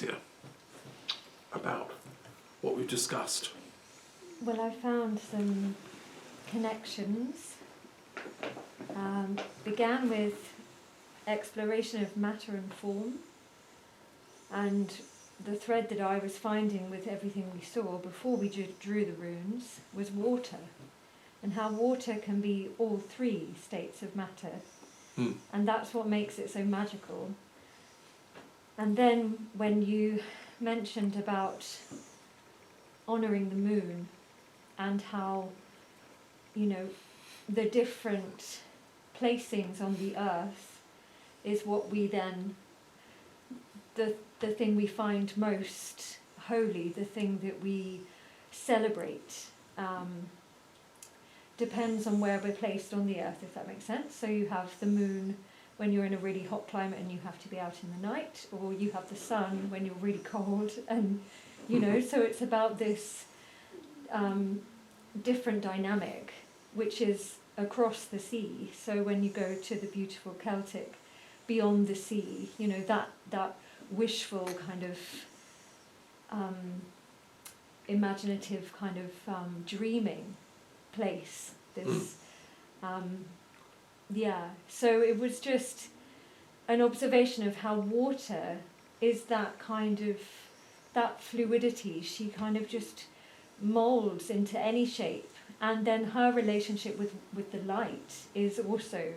here about what we've discussed. Well, I found some connections. Began with exploration of matter and form, and the thread that I was finding with everything we saw before we drew the runes was water, and how water can be all three states of matter, and that's what makes it so magical. And then when you mentioned about honouring the moon and how, you know, the different placings on the earth is what we then, the thing we find most holy, the thing that we celebrate, depends on where we're placed on the earth, if that makes sense. So you have the moon when you're in a really hot climate and you have to be out in the night, or you have the sun when you're really cold, and you know, so it's about this different dynamic which is across the sea. So when you go to the beautiful Celtic beyond the sea, you know, that wishful kind of imaginative kind of dreaming place, this so it was just an observation of how water is that kind of, that fluidity. She kind of just molds into any shape, and then her relationship with the light is also,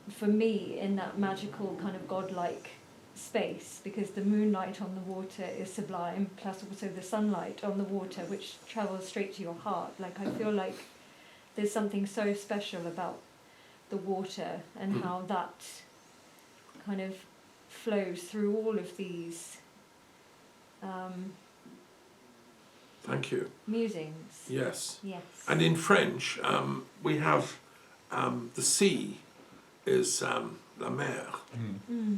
for me, in that magical kind of godlike space, because the moonlight on the water is sublime, plus also the sunlight on the water, which travels straight to your heart. Like, I feel like there's something so special about the water and how that kind of flows through all of these Thank you. musings. Yes. Yes. And in French, we have the sea is la mer,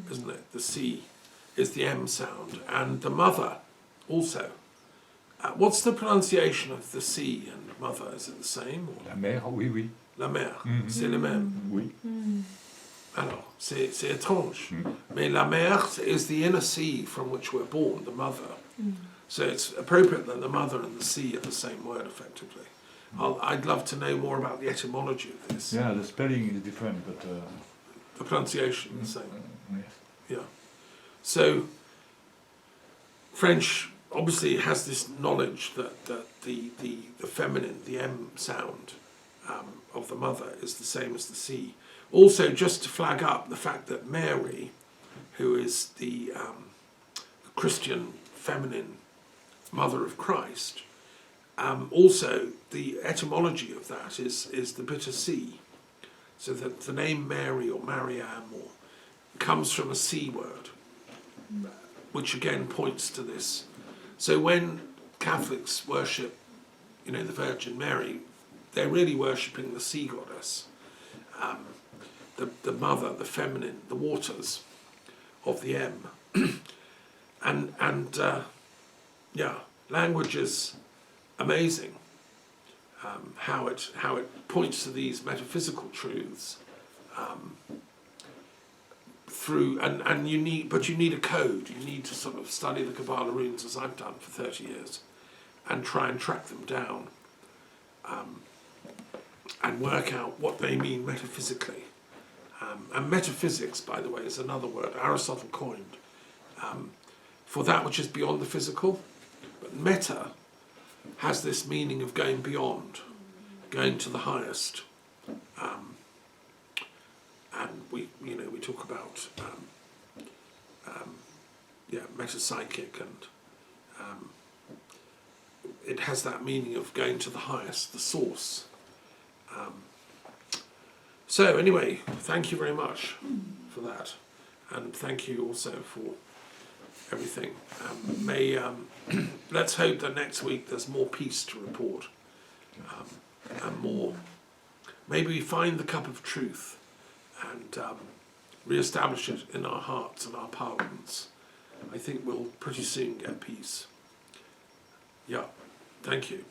isn't it? The sea is the M sound, and the mother also. What's the pronunciation of the sea and mother? Is it the same? Or? La mer, oui, oui. La mer, c'est le même. Oui. Alors, c'est étrange. Mais la mer is the inner sea from which we're born, the mother. So it's appropriate that the mother and the sea are the same word, effectively. I'd love to know more about the etymology of this. Yeah, the spelling is different, but... The pronunciation is the same. yes. Yeah. So, French obviously has this knowledge that the feminine, the M sound of the mother is the same as the C. Also, just to flag up the fact that Mary, who is the Christian feminine mother of Christ, also the etymology of that is the bitter C. So that the name Mary or Mariam comes from a C word, which again points to this. So when Catholics worship, you know, the Virgin Mary, they're really worshipping the sea goddess, the mother, the feminine, the waters of the M. and language is amazing. How it points to these metaphysical truths through, and you need a code. You need to sort of study the Kabbalah runes, as I've done for 30 years, and try and track them down, and work out what they mean metaphysically. And metaphysics, by the way, is another word Aristotle coined for that which is beyond the physical. But meta has this meaning of going beyond, going to the highest, and we talk about metapsychic, and it has that meaning of going to the highest, the source. So anyway, thank you very much for that, and thank you also for everything. Let's hope that next week there's more peace to report, and more. Maybe we find the cup of truth and re-establish it in our hearts and our parliaments. I think we'll pretty soon get peace. Yeah, thank you.